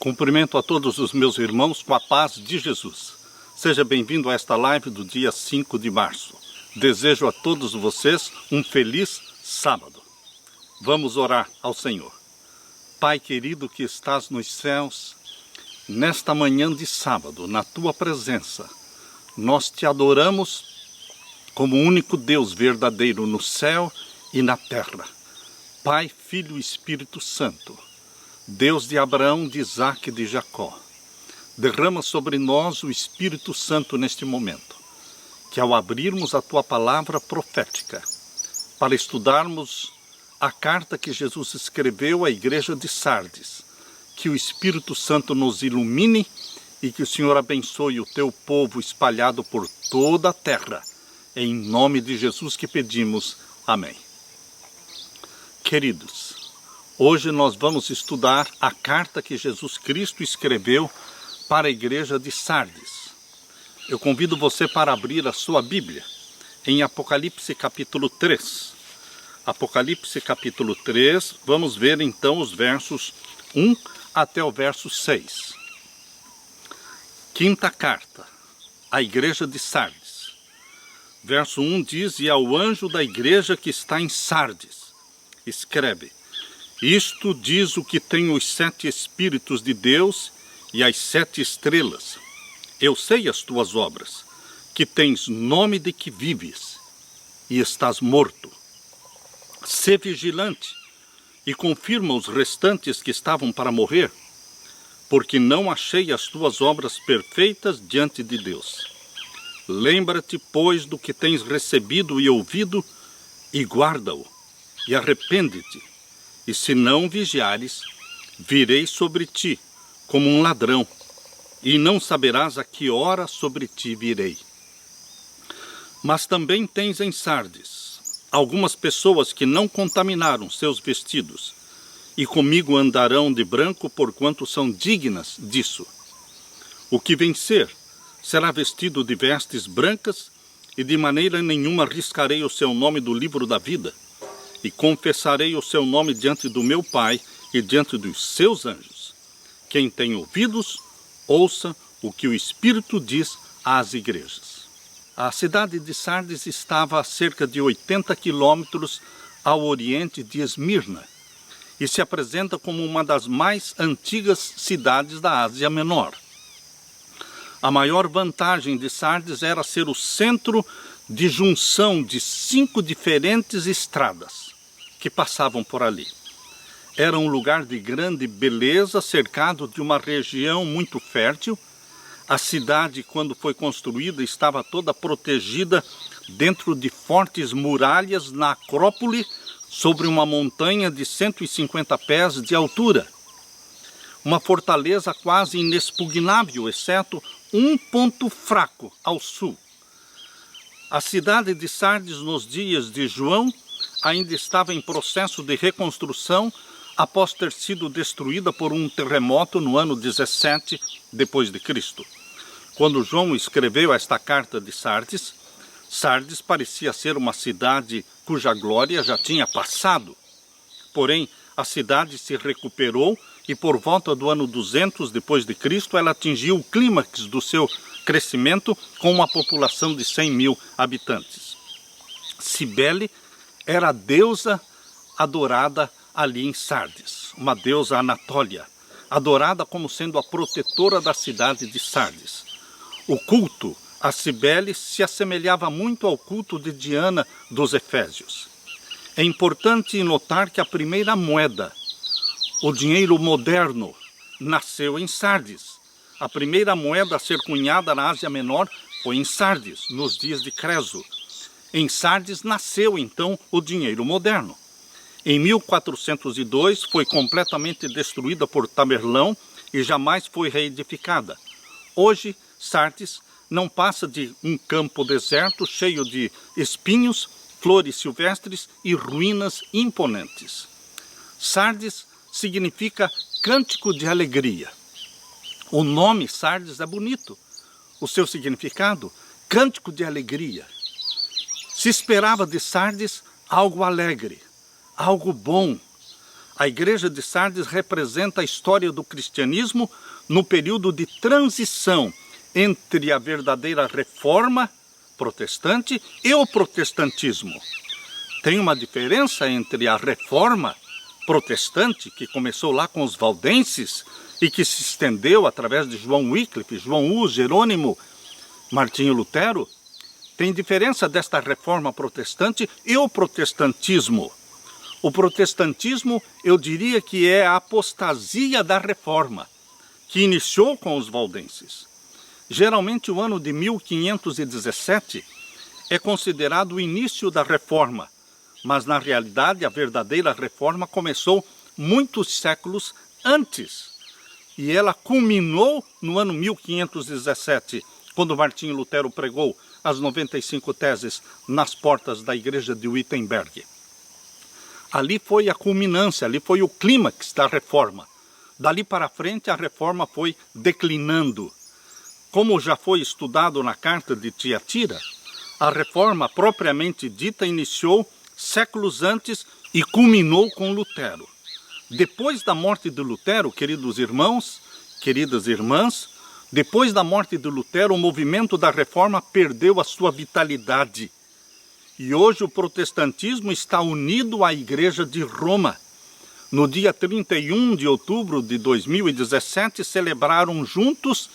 Cumprimento a todos os meus irmãos com a paz de Jesus. Seja bem-vindo a esta live do dia 5 de março. Desejo a todos vocês um feliz sábado. Vamos orar ao Senhor. Pai querido que estás nos céus, nesta manhã de sábado, na tua presença, nós te adoramos como o único Deus verdadeiro no céu e na terra. Pai, Filho e Espírito Santo, Deus de Abraão, de Isaque e de Jacó, derrama sobre nós o Espírito Santo neste momento, que ao abrirmos a tua palavra profética, para estudarmos a carta que Jesus escreveu à igreja de Sardes, que o Espírito Santo nos ilumine e que o Senhor abençoe o teu povo espalhado por toda a terra. Em nome de Jesus que pedimos. Amém. Queridos, hoje nós vamos estudar a carta que Jesus Cristo escreveu para a igreja de Sardes. Eu convido você para abrir a sua Bíblia em Apocalipse capítulo 3. Apocalipse capítulo 3, vamos ver então os versos 1 até o verso 6. Quinta carta à igreja de Sardes. Verso 1 diz: E ao anjo da igreja que está em Sardes, escreve: Isto diz o que tem os 7 Espíritos de Deus e as 7 estrelas. Eu sei as tuas obras, que tens nome de que vives, e estás morto. Sê vigilante, e confirma os restantes que estavam para morrer, porque não achei as tuas obras perfeitas diante de Deus. Lembra-te, pois, do que tens recebido e ouvido, e guarda-o, e arrepende-te. E se não vigiares, virei sobre ti como um ladrão, e não saberás a que hora sobre ti virei. Mas também tens em Sardes algumas pessoas que não contaminaram seus vestidos, e comigo andarão de branco, porquanto são dignas disso. O que vencer será vestido de vestes brancas, e de maneira nenhuma riscarei o seu nome do livro da vida, e confessarei o seu nome diante do meu Pai e diante dos seus anjos. Quem tem ouvidos, ouça o que o Espírito diz às igrejas. A cidade de Sardes estava a cerca de 80 quilômetros ao oriente de Esmirna, e se apresenta como uma das mais antigas cidades da Ásia Menor. A maior vantagem de Sardes era ser o centro de junção de 5 diferentes estradas que passavam por ali. Era um lugar de grande beleza, cercado de uma região muito fértil. A cidade, quando foi construída, estava toda protegida dentro de fortes muralhas na Acrópole, sobre uma montanha de 150 pés de altura. Uma fortaleza quase inexpugnável, exceto um ponto fraco ao sul. A cidade de Sardes, nos dias de João, ainda estava em processo de reconstrução após ter sido destruída por um terremoto no ano 17 depois de Cristo. Quando João escreveu esta carta de Sardes, Sardes parecia ser uma cidade cuja glória já tinha passado. Porém, a cidade se recuperou e por volta do ano 200 depois de Cristo ela atingiu o clímax do seu crescimento com uma população de 100 mil habitantes. Cibele era a deusa adorada ali em Sardes, uma deusa Anatólia, adorada como sendo a protetora da cidade de Sardes. O culto a Cibele se assemelhava muito ao culto de Diana dos Efésios. É importante notar que a primeira moeda, o dinheiro moderno, nasceu em Sardes. A primeira moeda a ser cunhada na Ásia Menor foi em Sardes, nos dias de Creso. Em Sardes nasceu então o dinheiro moderno. Em 1402 foi completamente destruída por Tamerlão e jamais foi reedificada. Hoje, Sardes não passa de um campo deserto cheio de espinhos, flores silvestres e ruínas imponentes. Sardes significa cântico de alegria. O nome Sardes é bonito. O seu significado, cântico de alegria. Se esperava de Sardes algo alegre, algo bom, A igreja de Sardes representa a história do cristianismo no período de transição entre a verdadeira reforma protestante e o protestantismo. Tem uma diferença entre a reforma protestante, que começou lá com os valdenses e que se estendeu através de João Wycliffe, João Hus, Jerônimo, Martinho Lutero. Tem diferença desta reforma protestante e o protestantismo. O protestantismo, eu diria que é a apostasia da reforma, que iniciou com os valdenses. Geralmente o ano de 1517 é considerado o início da reforma, mas na realidade a verdadeira reforma começou muitos séculos antes. E ela culminou no ano 1517, quando Martinho Lutero pregou as 95 teses nas portas da igreja de Wittenberg. Ali foi a culminância, ali foi o clímax da reforma. Dali para frente a reforma foi declinando. Como já foi estudado na carta de Tiatira, a reforma propriamente dita iniciou séculos antes e culminou com Lutero. Depois da morte de Lutero, queridos irmãos, queridas irmãs, depois da morte de Lutero, o movimento da reforma perdeu a sua vitalidade. E hoje o protestantismo está unido à Igreja de Roma. No dia 31 de outubro de 2017, celebraram juntos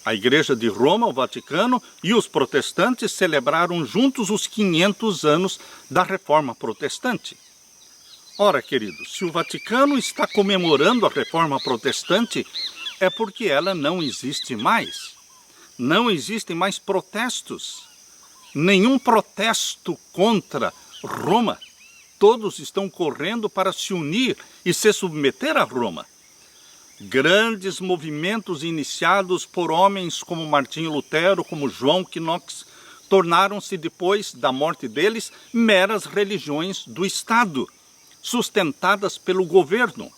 a Igreja de Roma, o Vaticano, e os protestantes celebraram juntos os 500 anos da Reforma Protestante. Ora, queridos, se o Vaticano está comemorando a Reforma Protestante, é porque ela não existe mais. Não existem mais protestos. Nenhum protesto contra Roma. Todos estão correndo para se unir e se submeter a Roma. Grandes movimentos iniciados por homens como Martinho Lutero, como João Knox, tornaram-se depois da morte deles meras religiões do Estado, sustentadas pelo governo.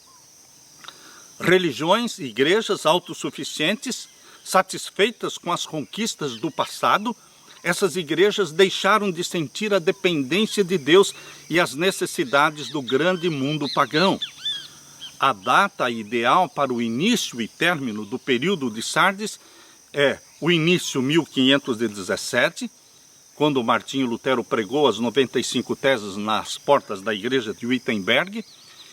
Religiões, igrejas autossuficientes, satisfeitas com as conquistas do passado, essas igrejas deixaram de sentir a dependência de Deus e as necessidades do grande mundo pagão. A data ideal para o início e término do período de Sardes é o início 1517, quando Martinho Lutero pregou as 95 teses nas portas da igreja de Wittenberg,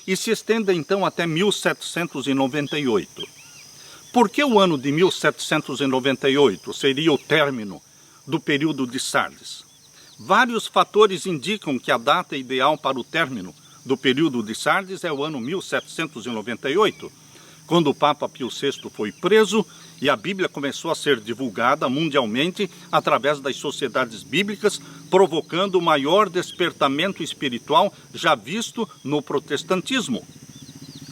e se estende então até 1798. Por que o ano de 1798 seria o término do período de Sardes? Vários fatores indicam que a data ideal para o término do período de Sardes é o ano 1798, quando o Papa Pio VI foi preso e a Bíblia começou a ser divulgada mundialmente através das sociedades bíblicas, provocando o maior despertamento espiritual já visto no protestantismo.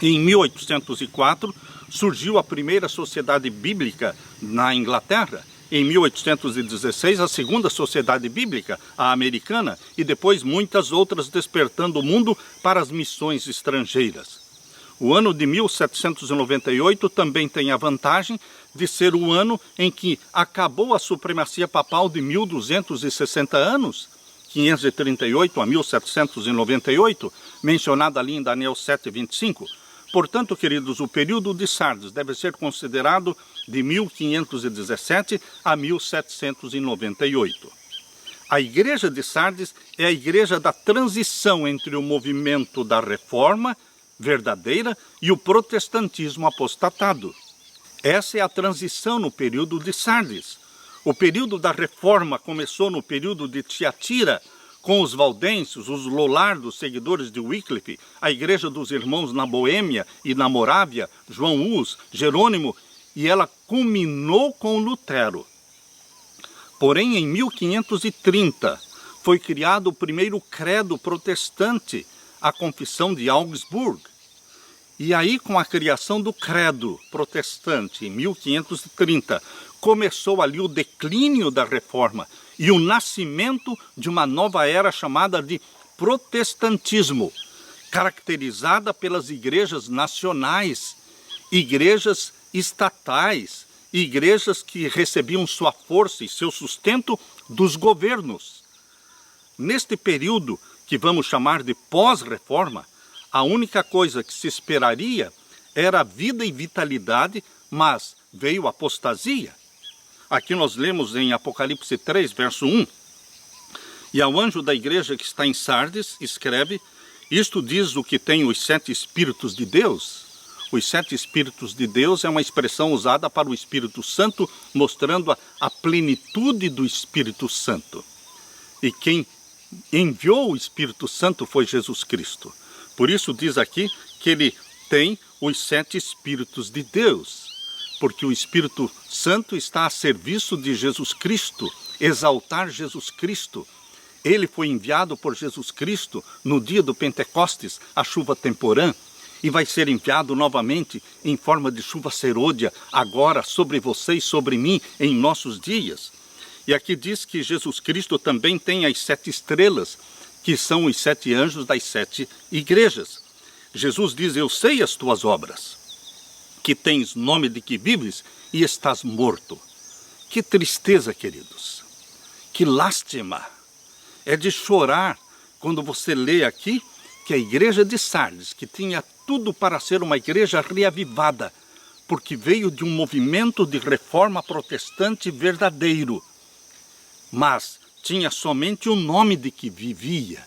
Em 1804, surgiu a primeira sociedade bíblica na Inglaterra. Em 1816, a segunda sociedade bíblica, a americana, e depois muitas outras despertando o mundo para as missões estrangeiras. O ano de 1798 também tem a vantagem de ser o ano em que acabou a supremacia papal de 1260 anos, 538 a 1798, mencionada ali em Daniel 7:25. Portanto, queridos, o período de Sardes deve ser considerado de 1517 a 1798. A igreja de Sardes é a igreja da transição entre o movimento da reforma verdadeira e o protestantismo apostatado. Essa é a transição no período de Sardes. O período da reforma começou no período de Tiatira, com os valdenses, os lollardos, seguidores de Wycliffe, a igreja dos irmãos na Boêmia e na Morávia, João Hus, Jerônimo, e ela culminou com Lutero. Porém, em 1530, foi criado o primeiro credo protestante, a Confissão de Augsburg. E aí, com a criação do credo protestante, em 1530, começou ali o declínio da reforma e o nascimento de uma nova era chamada de protestantismo, caracterizada pelas igrejas nacionais, igrejas estatais, igrejas que recebiam sua força e seu sustento dos governos. Neste período, que vamos chamar de pós-reforma, a única coisa que se esperaria era vida e vitalidade, mas veio a apostasia. Aqui nós lemos em Apocalipse 3, verso 1. E ao anjo da igreja que está em Sardes, escreve: isto diz o que tem os 7 Espíritos de Deus. Os 7 Espíritos de Deus é uma expressão usada para o Espírito Santo, mostrando a plenitude do Espírito Santo. E quem enviou o Espírito Santo foi Jesus Cristo. Por isso diz aqui que ele tem os 7 Espíritos de Deus, porque o Espírito Santo está a serviço de Jesus Cristo, exaltar Jesus Cristo. Ele foi enviado por Jesus Cristo no dia do Pentecostes, a chuva temporã, e vai ser enviado novamente em forma de chuva serôdia, agora sobre você e sobre mim, em nossos dias. E aqui diz que Jesus Cristo também tem as 7 estrelas, que são os 7 anjos das 7 igrejas. Jesus diz: eu sei as tuas obras, que tens nome de que vives e estás morto. Que tristeza, queridos, que lástima, é de chorar quando você lê aqui que a igreja de Sardes, que tinha tudo para ser uma igreja reavivada, porque veio de um movimento de reforma protestante verdadeiro, mas tinha somente o nome de que vivia,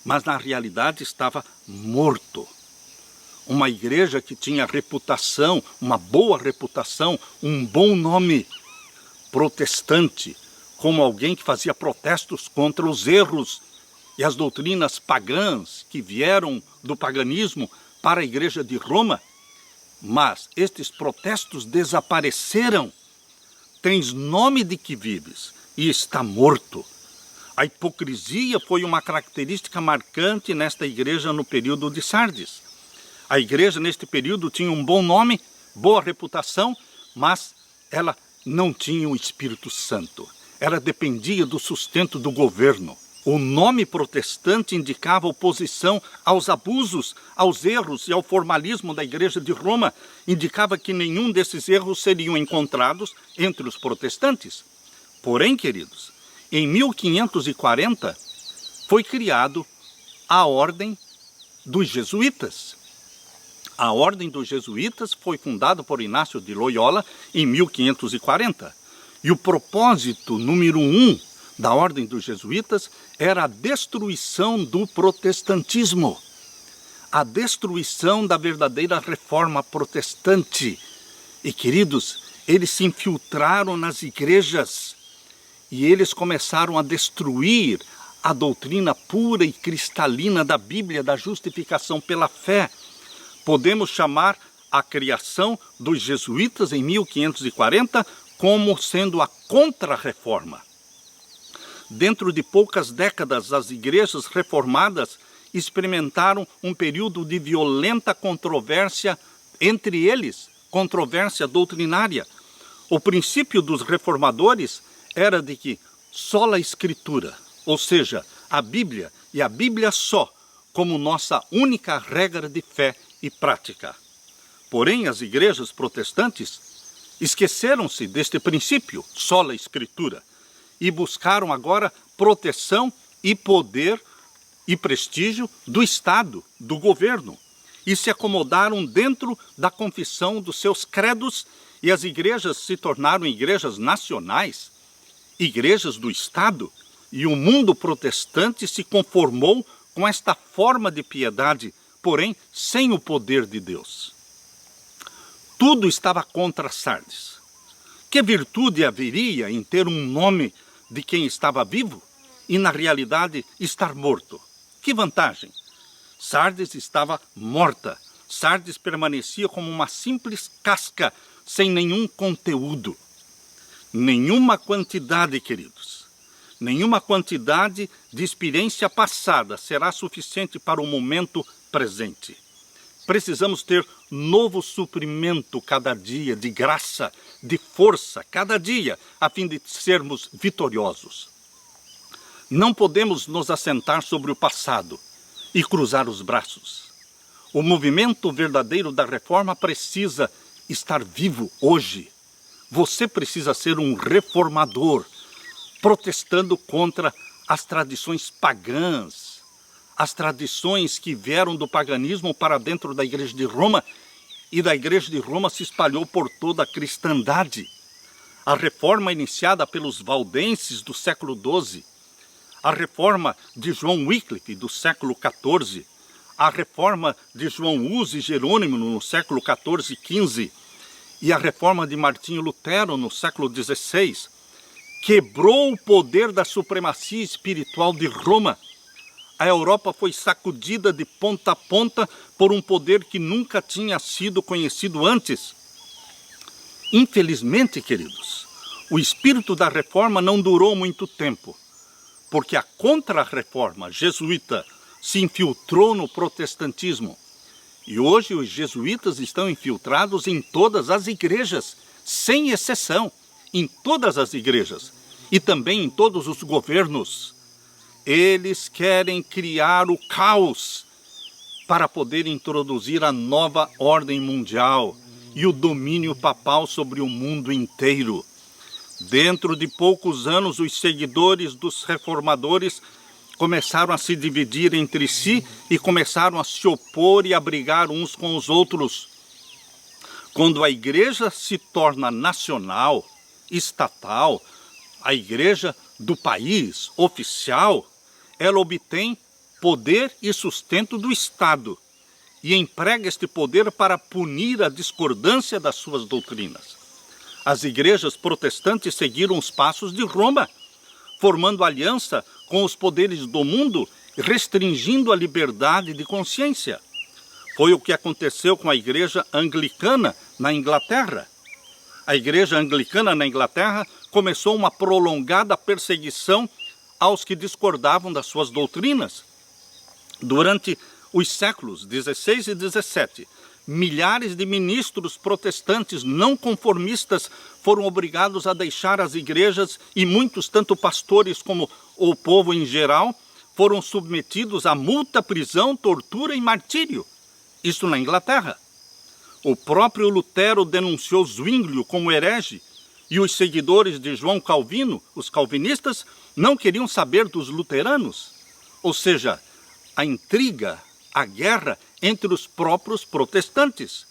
mas na realidade estava morto. Uma igreja que tinha reputação, uma boa reputação, um bom nome, protestante, como alguém que fazia protestos contra os erros e as doutrinas pagãs que vieram do paganismo para a igreja de Roma. Mas estes protestos desapareceram. Tens nome de que vives e está morto. A hipocrisia foi uma característica marcante nesta igreja no período de Sardes. A igreja neste período tinha um bom nome, boa reputação, mas ela não tinha o Espírito Santo. Ela dependia do sustento do governo. O nome protestante indicava oposição aos abusos, aos erros e ao formalismo da igreja de Roma. Indicava que nenhum desses erros seriam encontrados entre os protestantes. Porém, queridos, em 1540 foi criado a Ordem dos Jesuítas. A Ordem dos Jesuítas foi fundada por Inácio de Loyola em 1540. E o propósito número 1 da Ordem dos Jesuítas era a destruição do protestantismo. A destruição da verdadeira reforma protestante. E, queridos, eles se infiltraram nas igrejas e eles começaram a destruir a doutrina pura e cristalina da Bíblia, da justificação pela fé. Podemos chamar a criação dos jesuítas em 1540 como sendo a contra-reforma. Dentro de poucas décadas, as igrejas reformadas experimentaram um período de violenta controvérsia entre eles, controvérsia doutrinária. O princípio dos reformadores era de que sola Escritura, ou seja, a Bíblia e a Bíblia só, como nossa única regra de fé e prática. Porém, as igrejas protestantes esqueceram-se deste princípio, sola Escritura, e buscaram agora proteção e poder e prestígio do Estado, do governo, e se acomodaram dentro da confissão dos seus credos, e as igrejas se tornaram igrejas nacionais, igrejas do Estado, e o mundo protestante se conformou com esta forma de piedade, porém sem o poder de Deus. Tudo estava contra Sardes. Que virtude haveria em ter um nome de quem estava vivo e, na realidade, estar morto? Que vantagem? Sardes estava morta. Sardes permanecia como uma simples casca, sem nenhum conteúdo. Nenhuma quantidade, queridos, nenhuma quantidade de experiência passada será suficiente para o momento presente. Precisamos ter novo suprimento cada dia, de graça, de força, cada dia, a fim de sermos vitoriosos. Não podemos nos assentar sobre o passado e cruzar os braços. O movimento verdadeiro da reforma precisa estar vivo hoje. Você precisa ser um reformador, protestando contra as tradições pagãs, as tradições que vieram do paganismo para dentro da Igreja de Roma, e da Igreja de Roma se espalhou por toda a cristandade. A reforma iniciada pelos valdenses do século XII, a reforma de João Wycliffe do século XIV, a reforma de João Hus e Jerônimo no século XIV e XV, e a reforma de Martinho Lutero no século XVI, quebrou o poder da supremacia espiritual de Roma. A Europa foi sacudida de ponta a ponta por um poder que nunca tinha sido conhecido antes. Infelizmente, queridos, o espírito da reforma não durou muito tempo, porque a contra-reforma jesuíta se infiltrou no protestantismo. E hoje os jesuítas estão infiltrados em todas as igrejas, sem exceção, em todas as igrejas e também em todos os governos. Eles querem criar o caos para poder introduzir a nova ordem mundial e o domínio papal sobre o mundo inteiro. Dentro de poucos anos, os seguidores dos reformadores começaram a se dividir entre si e começaram a se opor e a brigar uns com os outros. Quando a igreja se torna nacional, estatal, a igreja do país, oficial, ela obtém poder e sustento do Estado e emprega este poder para punir a discordância das suas doutrinas. As igrejas protestantes seguiram os passos de Roma, formando aliança com os poderes do mundo, restringindo a liberdade de consciência. Foi o que aconteceu com a igreja anglicana na Inglaterra. A igreja anglicana na Inglaterra começou uma prolongada perseguição aos que discordavam das suas doutrinas. Durante os séculos XVI e XVII, milhares de ministros protestantes não conformistas foram obrigados a deixar as igrejas e muitos, tanto pastores como o povo em geral, foram submetidos a multa, prisão, tortura e martírio. Isso na Inglaterra. O próprio Lutero denunciou Zwinglio como herege e os seguidores de João Calvino, os calvinistas, não queriam saber dos luteranos. Ou seja, a intriga, a guerra entre os próprios protestantes.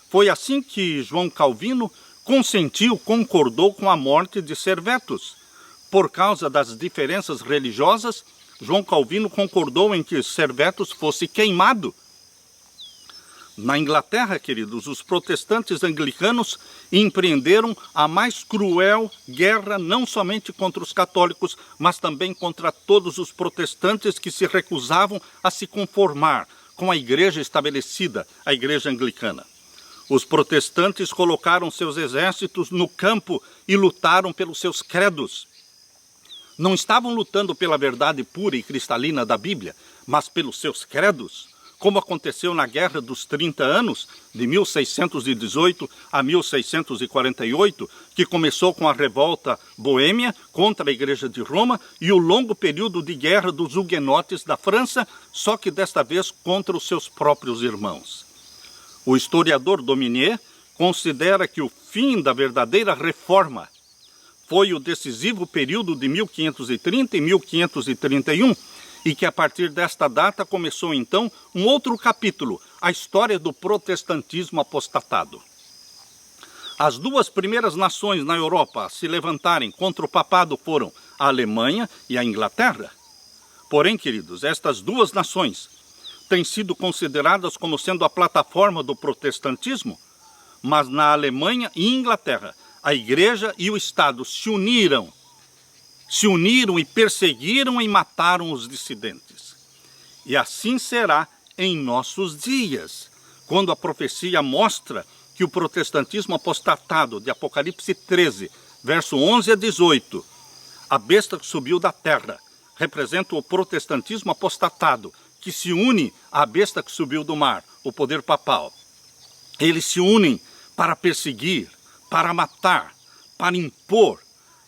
Foi assim que João Calvino concordou com a morte de Servetus. Por causa das diferenças religiosas, João Calvino concordou em que Servetus fosse queimado. Na Inglaterra, queridos, os protestantes anglicanos empreenderam a mais cruel guerra não somente contra os católicos, mas também contra todos os protestantes que se recusavam a se conformar com a igreja estabelecida, a igreja anglicana. Os protestantes colocaram seus exércitos no campo e lutaram pelos seus credos. Não estavam lutando pela verdade pura e cristalina da Bíblia, mas pelos seus credos, como aconteceu na Guerra dos 30 Anos, de 1618 a 1648, que começou com a revolta boêmia contra a Igreja de Roma e o longo período de guerra dos huguenotes da França, só que desta vez contra os seus próprios irmãos. O historiador Dominier considera que o fim da verdadeira reforma foi o decisivo período de 1530 e 1531, e que a partir desta data começou então um outro capítulo, a história do protestantismo apostatado. As duas primeiras nações na Europa a se levantarem contra o papado foram a Alemanha e a Inglaterra. Porém, queridos, estas duas nações têm sido consideradas como sendo a plataforma do protestantismo, mas na Alemanha e Inglaterra, a Igreja e o Estado se uniram e perseguiram e mataram os dissidentes. E assim será em nossos dias, quando a profecia mostra que o protestantismo apostatado de Apocalipse 13, verso 11 a 18, a besta que subiu da terra, representa o protestantismo apostatado, que se une à besta que subiu do mar, o poder papal. Eles se unem para perseguir, para matar, para impor.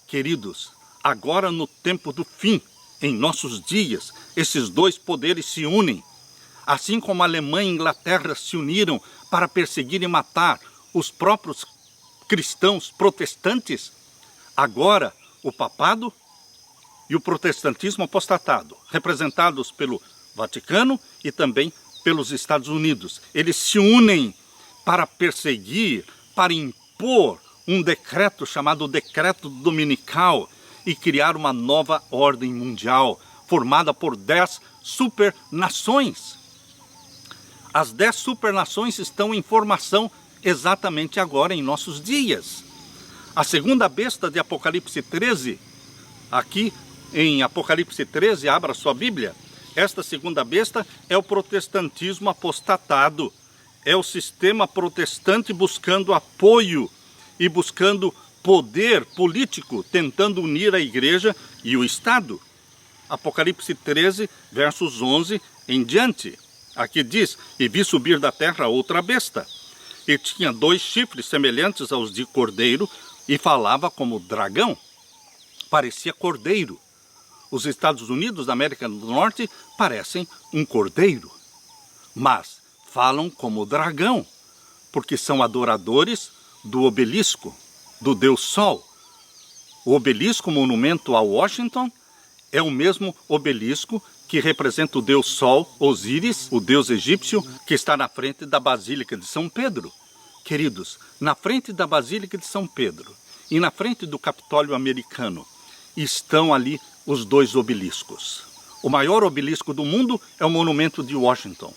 Queridos, agora no tempo do fim, em nossos dias, esses dois poderes se unem. Assim como a Alemanha e a Inglaterra se uniram para perseguir e matar os próprios cristãos protestantes, agora o papado e o protestantismo apostatado, representados pelo Vaticano e também pelos Estados Unidos. Eles se unem para perseguir, para impor um decreto chamado Decreto Dominical e criar uma nova ordem mundial, formada por 10 supernações. As 10 supernações estão em formação exatamente agora, em nossos dias. A segunda besta de Apocalipse 13, aqui em Apocalipse 13, abra sua Bíblia, esta segunda besta é o protestantismo apostatado, é o sistema protestante buscando apoio e buscando poder político, tentando unir a igreja e o Estado. Apocalipse 13, versos 11 em diante. Aqui diz, e vi subir da terra outra besta, e tinha 2 chifres semelhantes aos de cordeiro, e falava como dragão. Parecia cordeiro. Os Estados Unidos da América do Norte parecem um cordeiro, mas falam como dragão, porque são adoradores do obelisco, do Deus Sol. O obelisco, monumento a Washington, é o mesmo obelisco que representa o Deus Sol, Osíris, o Deus egípcio, que está na frente da Basílica de São Pedro. Queridos, na frente da Basílica de São Pedro e na frente do Capitólio americano estão ali os 2 obeliscos. O maior obelisco do mundo é o monumento de Washington,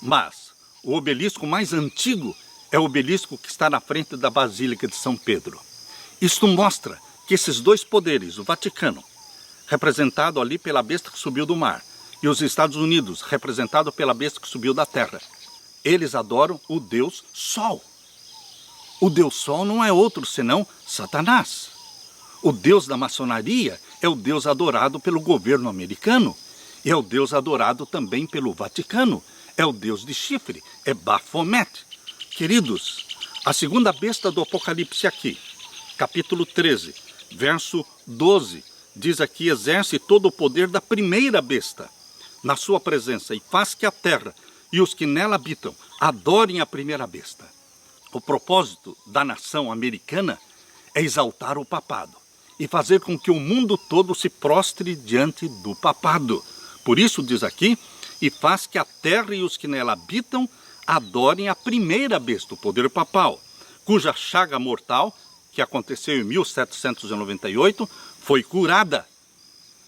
mas o obelisco mais antigo é o obelisco que está na frente da Basílica de São Pedro. Isto mostra que esses 2 poderes, o Vaticano, representado ali pela besta que subiu do mar, e os Estados Unidos, representado pela besta que subiu da terra, eles adoram o Deus Sol. O Deus Sol não é outro senão Satanás. O Deus da maçonaria é o Deus adorado pelo governo americano, e é o Deus adorado também pelo Vaticano, é o Deus de chifre, é Baphomet. Queridos, a segunda besta do Apocalipse aqui, capítulo 13, verso 12, diz aqui, exerce todo o poder da primeira besta na sua presença e faz que a terra e os que nela habitam adorem a primeira besta. O propósito da nação americana é exaltar o papado e fazer com que o mundo todo se prostre diante do papado. Por isso diz aqui, e faz que a terra e os que nela habitam adorem a primeira besta, o poder papal, cuja chaga mortal, que aconteceu em 1798, foi curada.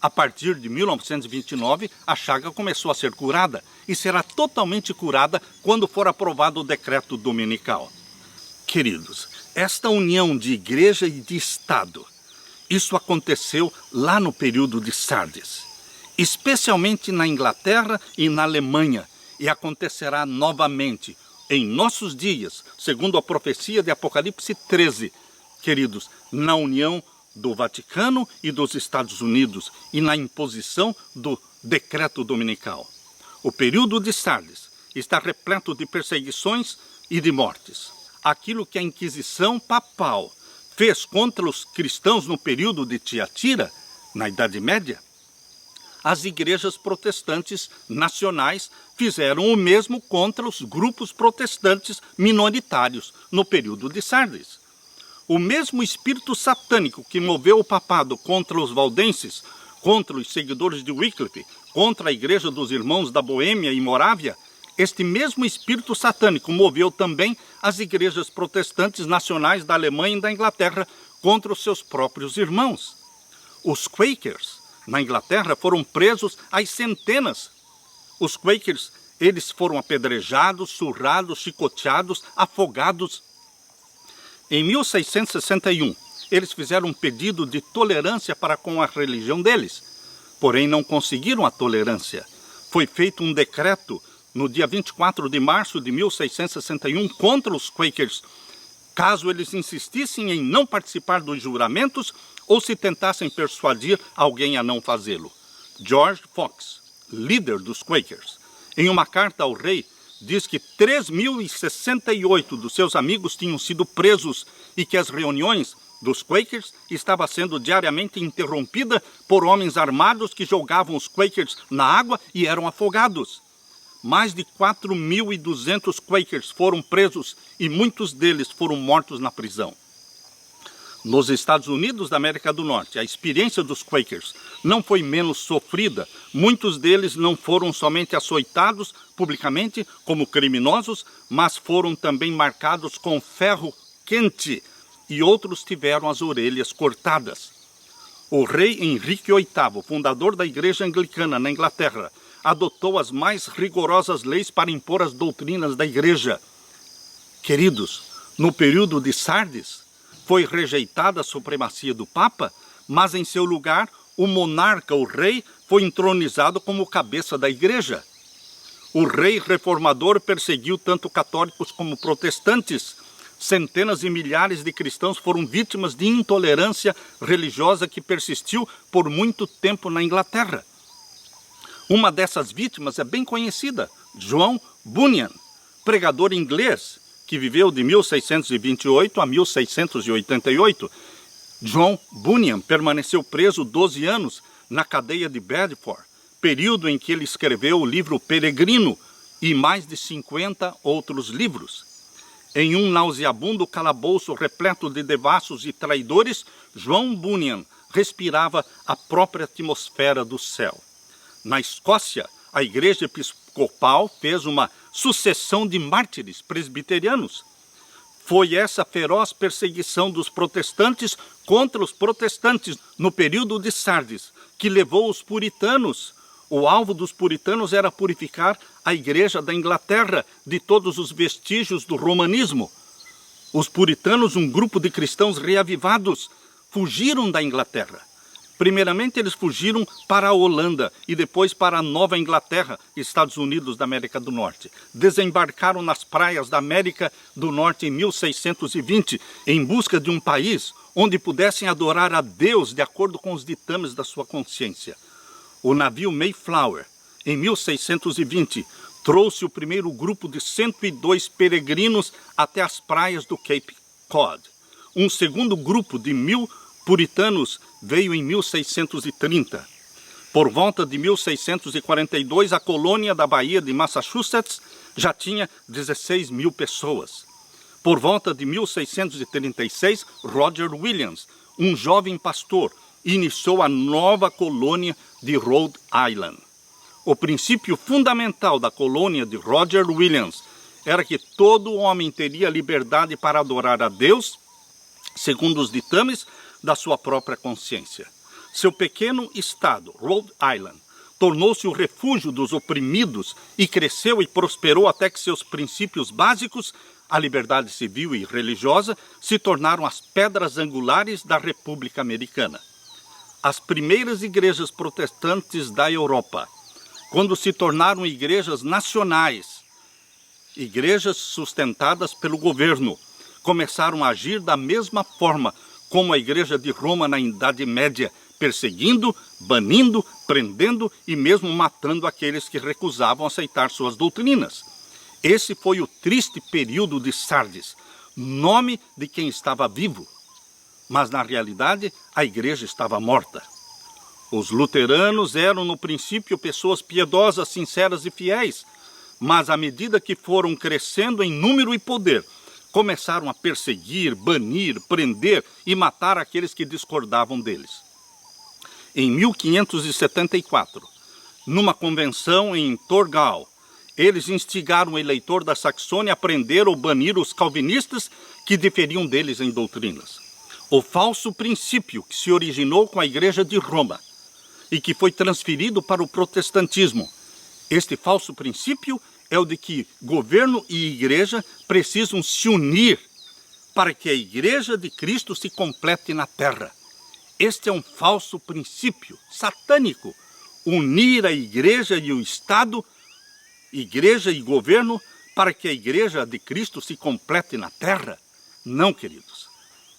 A partir de 1929, a chaga começou a ser curada e será totalmente curada quando for aprovado o decreto dominical. Queridos, esta união de igreja e de Estado, isso aconteceu lá no período de Sardes, especialmente na Inglaterra e na Alemanha, e acontecerá novamente em nossos dias, segundo a profecia de Apocalipse 13, queridos, na união do Vaticano e dos Estados Unidos e na imposição do decreto dominical. O período de Sardes está repleto de perseguições e de mortes. Aquilo que a Inquisição papal fez contra os cristãos no período de Tiatira, na Idade Média, as igrejas protestantes nacionais fizeram o mesmo contra os grupos protestantes minoritários no período de Sardes. O mesmo espírito satânico que moveu o papado contra os valdenses, contra os seguidores de Wycliffe, contra a igreja dos irmãos da Boêmia e Morávia, este mesmo espírito satânico moveu também as igrejas protestantes nacionais da Alemanha e da Inglaterra contra os seus próprios irmãos. Os Quakers, na Inglaterra, foram presos às centenas. Os Quakers, eles foram apedrejados, surrados, chicoteados, afogados. Em 1661, eles fizeram um pedido de tolerância para com a religião deles, porém não conseguiram a tolerância. Foi feito um decreto no dia 24 de março de 1661 contra os Quakers, caso eles insistissem em não participar dos juramentos ou se tentassem persuadir alguém a não fazê-lo. George Fox, líder dos Quakers, em uma carta ao rei, diz que 3.068 dos seus amigos tinham sido presos e que as reuniões dos Quakers estavam sendo diariamente interrompidas por homens armados que jogavam os Quakers na água e eram afogados. Mais de 4.200 Quakers foram presos e muitos deles foram mortos na prisão. Nos Estados Unidos da América do Norte, a experiência dos Quakers não foi menos sofrida. Muitos deles não foram somente açoitados publicamente como criminosos, mas foram também marcados com ferro quente e outros tiveram as orelhas cortadas. O rei Henrique VIII, fundador da Igreja Anglicana na Inglaterra, adotou as mais rigorosas leis para impor as doutrinas da Igreja. Queridos, no período de Sardes, foi rejeitada a supremacia do Papa, mas em seu lugar, o monarca, o rei, foi entronizado como cabeça da Igreja. O rei reformador perseguiu tanto católicos como protestantes. Centenas e milhares de cristãos foram vítimas de intolerância religiosa que persistiu por muito tempo na Inglaterra. Uma dessas vítimas é bem conhecida, John Bunyan, pregador inglês, que viveu de 1628 a 1688. John Bunyan permaneceu preso 12 anos na cadeia de Bedford, período em que ele escreveu o livro Peregrino e mais de 50 outros livros. Em um nauseabundo calabouço repleto de devassos e traidores, John Bunyan respirava a própria atmosfera do céu. Na Escócia, a Igreja Episcopal fez uma sucessão de mártires presbiterianos. Foi essa feroz perseguição dos protestantes contra os protestantes no período de Sardes que levou os puritanos. O alvo dos puritanos era purificar a Igreja da Inglaterra de todos os vestígios do romanismo. Os puritanos, um grupo de cristãos reavivados, fugiram da Inglaterra. Primeiramente, eles fugiram para a Holanda e depois para a Nova Inglaterra, Estados Unidos da América do Norte. Desembarcaram nas praias da América do Norte em 1620, em busca de um país onde pudessem adorar a Deus de acordo com os ditames da sua consciência. O navio Mayflower, em 1620, trouxe o primeiro grupo de 102 peregrinos até as praias do Cape Cod. Um segundo grupo de 1000 puritanos veio em 1630. Por volta de 1642, a colônia da Baía de Massachusetts já tinha 16 mil pessoas. Por volta de 1636, Roger Williams, um jovem pastor, iniciou a nova colônia de Rhode Island. O princípio fundamental da colônia de Roger Williams era que todo homem teria liberdade para adorar a Deus, segundo os ditames da sua própria consciência. Seu pequeno estado, Rhode Island, tornou-se o refúgio dos oprimidos e cresceu e prosperou até que seus princípios básicos, a liberdade civil e religiosa, se tornaram as pedras angulares da República Americana. As primeiras igrejas protestantes da Europa, quando se tornaram igrejas nacionais, igrejas sustentadas pelo governo, começaram a agir da mesma forma como a Igreja de Roma na Idade Média, perseguindo, banindo, prendendo e mesmo matando aqueles que recusavam aceitar suas doutrinas. Esse foi o triste período de Sardes, nome de quem estava vivo, mas na realidade a igreja estava morta. Os luteranos eram no princípio pessoas piedosas, sinceras e fiéis, mas à medida que foram crescendo em número e poder, começaram a perseguir, banir, prender e matar aqueles que discordavam deles. Em 1574, numa convenção em Torgau, eles instigaram o eleitor da Saxônia a prender ou banir os calvinistas que diferiam deles em doutrinas. O falso princípio que se originou com a Igreja de Roma e que foi transferido para o protestantismo. Este falso princípio é o de que governo e igreja precisam se unir para que a Igreja de Cristo se complete na terra. Este é um falso princípio satânico. Unir a igreja e o Estado, igreja e governo, para que a Igreja de Cristo se complete na terra. Não, queridos.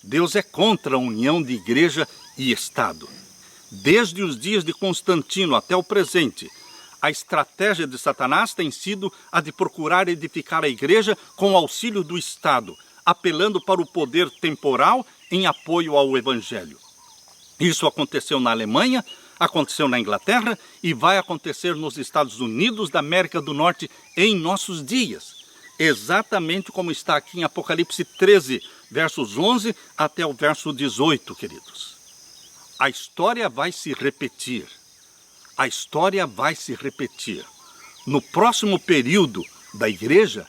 Deus é contra a união de igreja e Estado. Desde os dias de Constantino até o presente, a estratégia de Satanás tem sido a de procurar edificar a igreja com o auxílio do Estado, apelando para o poder temporal em apoio ao Evangelho. Isso aconteceu na Alemanha, aconteceu na Inglaterra e vai acontecer nos Estados Unidos da América do Norte em nossos dias. Exatamente como está aqui em Apocalipse 13, versos 11 até o verso 18, queridos. a história vai se repetir. A história vai se repetir. No próximo período da igreja,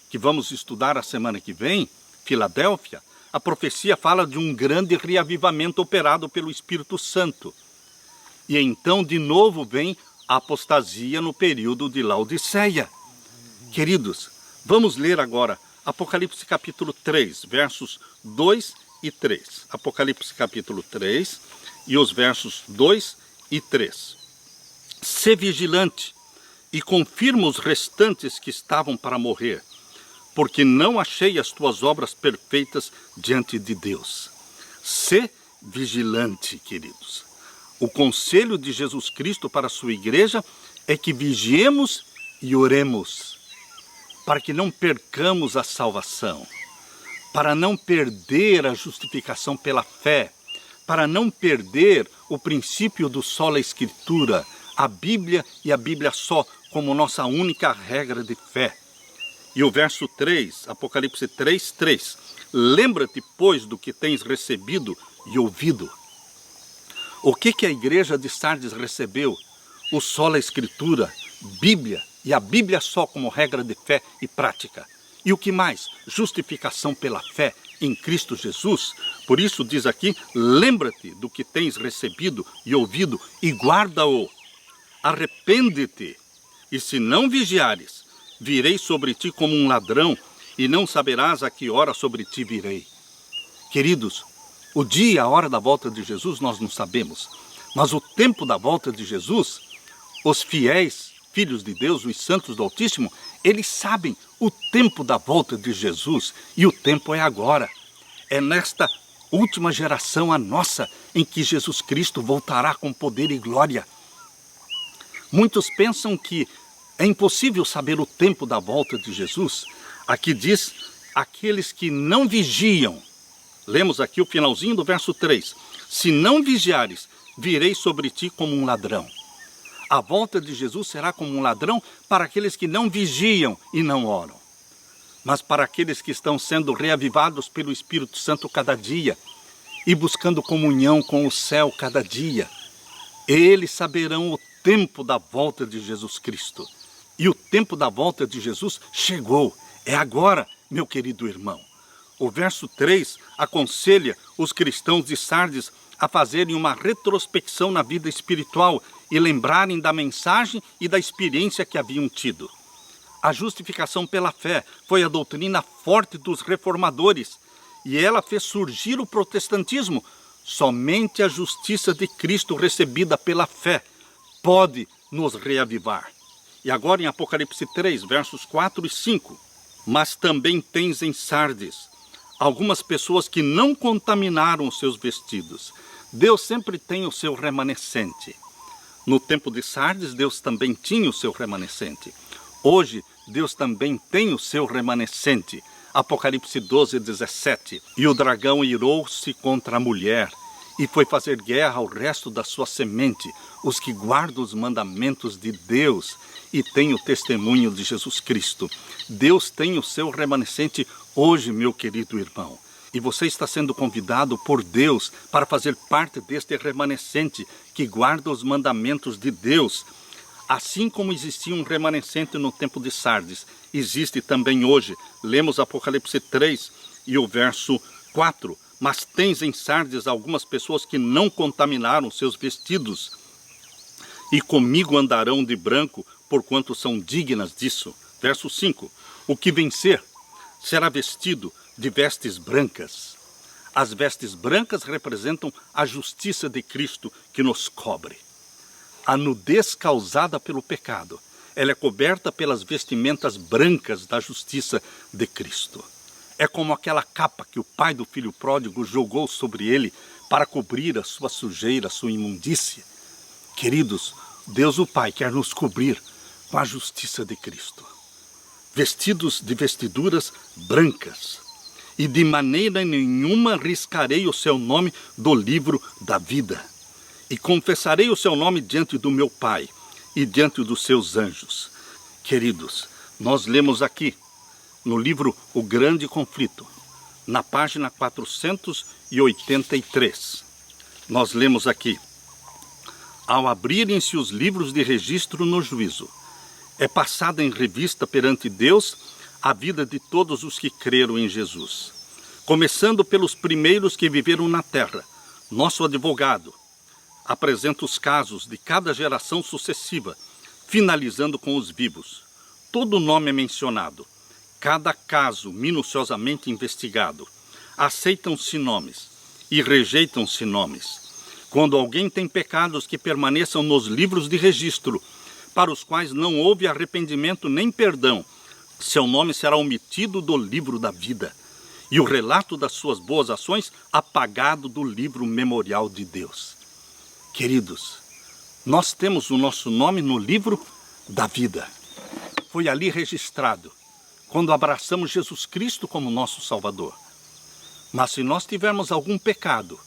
que vamos estudar a semana que vem, Filadélfia, a profecia fala de um grande reavivamento operado pelo Espírito Santo. E então, de novo, vem a apostasia no período de Laodiceia. Queridos, vamos ler agora Apocalipse capítulo 3, versos 2 e 3. Apocalipse capítulo 3 e os versos 2 e 3. Sê vigilante e confirma os restantes que estavam para morrer, porque não achei as tuas obras perfeitas diante de Deus. Sê vigilante, queridos. O conselho de Jesus Cristo para a sua igreja é que vigiemos e oremos, para que não percamos a salvação, para não perder a justificação pela fé, para não perder o princípio do sola Escritura, a Bíblia e a Bíblia só, como nossa única regra de fé. E o verso 3, Apocalipse 3, 3. Lembra-te, pois, do que tens recebido e ouvido. O que a igreja de Sardes recebeu? O sola Escritura, Bíblia e a Bíblia só como regra de fé e prática. E o que mais? Justificação pela fé em Cristo Jesus. Por isso diz aqui, lembra-te do que tens recebido e ouvido e guarda-o. Arrepende-te, e se não vigiares, virei sobre ti como um ladrão, e não saberás a que hora sobre ti virei. Queridos, o dia e a hora da volta de Jesus nós não sabemos, mas o tempo da volta de Jesus, os fiéis, filhos de Deus, os santos do Altíssimo, eles sabem o tempo da volta de Jesus, e o tempo é agora. É nesta última geração, a nossa, em que Jesus Cristo voltará com poder e glória. Muitos pensam que é impossível saber o tempo da volta de Jesus. Aqui diz, aqueles que não vigiam. Lemos aqui o finalzinho do verso 3. Se não vigiares, virei sobre ti como um ladrão. A volta de Jesus será como um ladrão para aqueles que não vigiam e não oram. Mas para aqueles que estão sendo reavivados pelo Espírito Santo cada dia e buscando comunhão com o céu cada dia, eles saberão o tempo da volta de Jesus Cristo. E o tempo da volta de Jesus chegou. É agora, meu querido irmão. O verso 3 aconselha os cristãos de Sardes a fazerem uma retrospecção na vida espiritual e lembrarem da mensagem e da experiência que haviam tido. A justificação pela fé foi a doutrina forte dos reformadores, e ela fez surgir o protestantismo. Somente a justiça de Cristo recebida pela fé pode nos reavivar. E agora em Apocalipse 3, versos 4 e 5. Mas também tens em Sardes algumas pessoas que não contaminaram os seus vestidos. Deus sempre tem o seu remanescente. No tempo de Sardes, Deus também tinha o seu remanescente. Hoje, Deus também tem o seu remanescente. Apocalipse 12, 17. E o dragão irou-se contra a mulher e foi fazer guerra ao resto da sua semente, os que guardam os mandamentos de Deus e têm o testemunho de Jesus Cristo. Deus tem o seu remanescente hoje, meu querido irmão. E você está sendo convidado por Deus para fazer parte deste remanescente que guarda os mandamentos de Deus. Assim como existia um remanescente no tempo de Sardes, existe também hoje. Lemos Apocalipse 3 e o verso 4. Mas tens em Sardes algumas pessoas que não contaminaram seus vestidos, e comigo andarão de branco, porquanto são dignas disso. Verso 5. O que vencer será vestido de vestes brancas. As vestes brancas representam a justiça de Cristo que nos cobre. A nudez causada pelo pecado, ela é coberta pelas vestimentas brancas da justiça de Cristo. É como aquela capa que o pai do filho pródigo jogou sobre ele para cobrir a sua sujeira, a sua imundícia. Queridos, Deus o Pai quer nos cobrir com a justiça de Cristo. Vestidos de vestiduras brancas. E de maneira nenhuma riscarei o seu nome do livro da vida. E confessarei o seu nome diante do meu Pai e diante dos seus anjos. Queridos, nós lemos aqui no livro O Grande Conflito, na página 483. nós lemos aqui: ao abrirem-se os livros de registro no juízo, é passada em revista perante Deus a vida de todos os que creram em Jesus, começando pelos primeiros que viveram na terra. Nosso advogado apresenta os casos de cada geração sucessiva, finalizando com os vivos. Todo nome é mencionado, cada caso minuciosamente investigado. Aceitam-se nomes e rejeitam-se nomes. Quando alguém tem pecados que permaneçam nos livros de registro, para os quais não houve arrependimento nem perdão, seu nome será omitido do livro da vida, e o relato das suas boas ações apagado do livro memorial de Deus. Queridos, nós temos o nosso nome no livro da vida. Foi ali registrado, quando abraçamos Jesus Cristo como nosso Salvador. Mas se nós tivermos algum pecado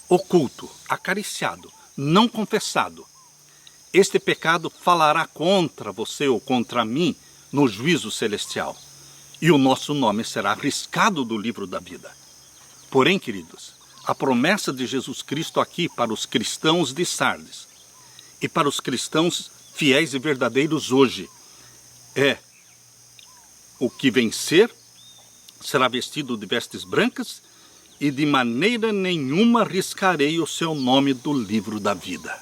oculto, acariciado, não confessado, este pecado falará contra você ou contra mim no juízo celestial, e o nosso nome será riscado do livro da vida. Porém, queridos, a promessa de Jesus Cristo aqui para os cristãos de Sardes e para os cristãos fiéis e verdadeiros hoje é: o que vencer será vestido de vestes brancas, e de maneira nenhuma riscarei o seu nome do livro da vida.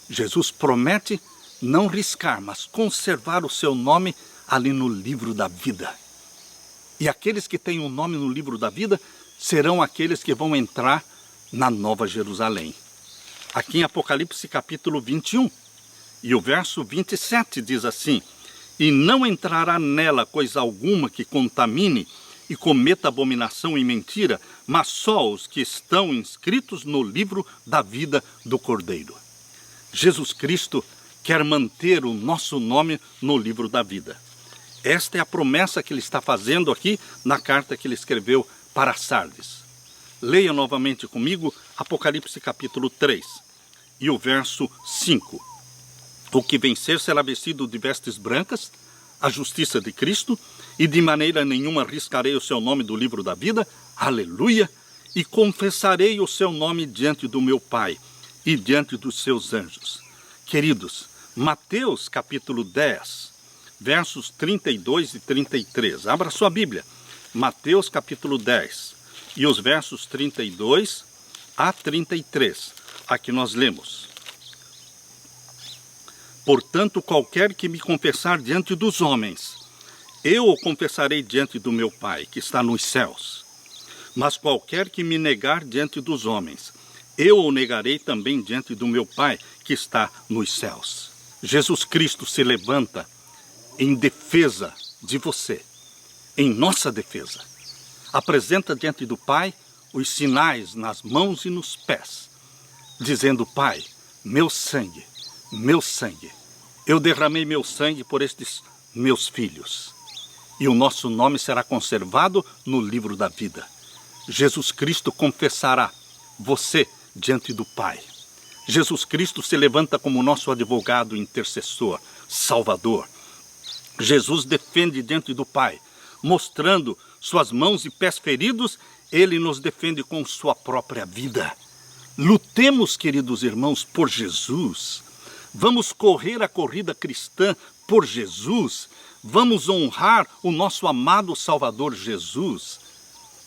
Jesus promete não riscar, mas conservar o seu nome ali no livro da vida. E aqueles que têm o nome no livro da vida serão aqueles que vão entrar na Nova Jerusalém. Aqui em Apocalipse capítulo 21, e o verso 27 diz assim: e não entrará nela coisa alguma que contamine e cometa abominação e mentira, mas só os que estão inscritos no livro da vida do Cordeiro. Jesus Cristo quer manter o nosso nome no livro da vida. Esta é a promessa que ele está fazendo aqui na carta que ele escreveu para Sardes. Leia novamente comigo Apocalipse capítulo 3 e o verso 5. O que vencer será vestido de vestes brancas, a justiça de Cristo, e de maneira nenhuma riscarei o seu nome do livro da vida, aleluia, e confessarei o seu nome diante do meu Pai e diante dos seus anjos. Queridos, Mateus capítulo 10, versos 32 e 33. Abra sua Bíblia. Mateus capítulo 10 e os versos 32 a 33. Aqui nós lemos: portanto, qualquer que me confessar diante dos homens, eu o confessarei diante do meu Pai, que está nos céus. Mas qualquer que me negar diante dos homens, eu o negarei também diante do meu Pai, que está nos céus. Jesus Cristo se levanta em defesa de você, em nossa defesa. Apresenta diante do Pai os sinais nas mãos e nos pés, dizendo: Pai, meu sangue, eu derramei meu sangue por estes meus filhos, e o nosso nome será conservado no livro da vida. Jesus Cristo confessará você diante do Pai. Jesus Cristo se levanta como nosso advogado, intercessor, salvador. Jesus defende diante do Pai, mostrando suas mãos e pés feridos, ele nos defende com sua própria vida. Lutemos, queridos irmãos, por Jesus. Vamos correr a corrida cristã por Jesus. Vamos honrar o nosso amado Salvador Jesus.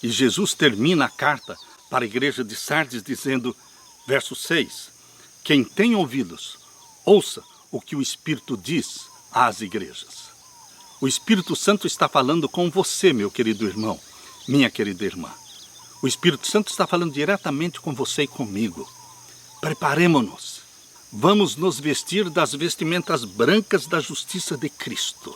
E Jesus termina a carta para a igreja de Sardes dizendo, verso 6, quem tem ouvidos, ouça o que o Espírito diz às igrejas. O Espírito Santo está falando com você, meu querido irmão, minha querida irmã. O Espírito Santo está falando diretamente com você e comigo. Preparemo-nos. Vamos nos vestir das vestimentas brancas da justiça de Cristo.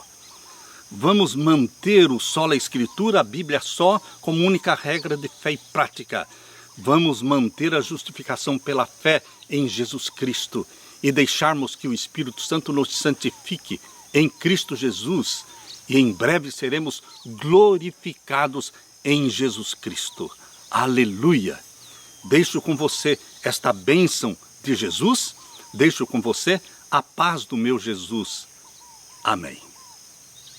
Vamos manter o sola Escritura, a Bíblia só, como única regra de fé e prática. Vamos manter a justificação pela fé em Jesus Cristo e deixarmos que o Espírito Santo nos santifique em Cristo Jesus, e em breve seremos glorificados em Jesus Cristo. Aleluia! Deixo com você esta bênção de Jesus, deixo com você a paz do meu Jesus. Amém.